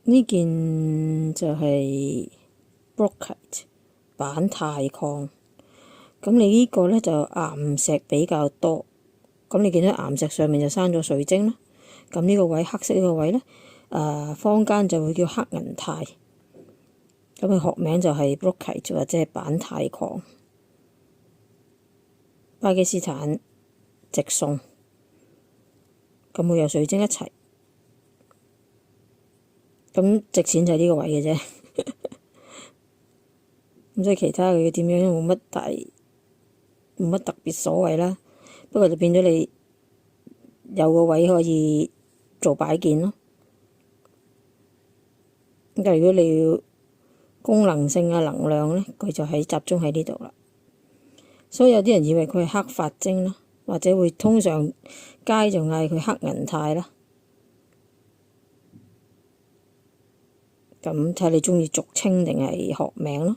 呢件就係 Brookite 板鈦礦。咁你呢個呢，就岩石比較多，咁你見到岩石上面就生咗水晶啦。咁呢個位黑色呢個位呢，坊間就會叫黑銀鈦。咁佢學名就係 Brookite 或者係板鈦礦。巴基斯坦直送，咁會有水晶一齊。咁值錢就係呢個位嘅啫。咁所以其他佢點樣冇乜特別所謂啦。不過就變咗你有個位可以做擺件咯。咁但係如果你要功能性啊能量呢，佢就集中喺呢度啦。所以有啲人以為佢係黑髮晶啦，或者會通常街就嗌佢黑銀鈦啦。咁睇你鍾意俗稱定係學名咯。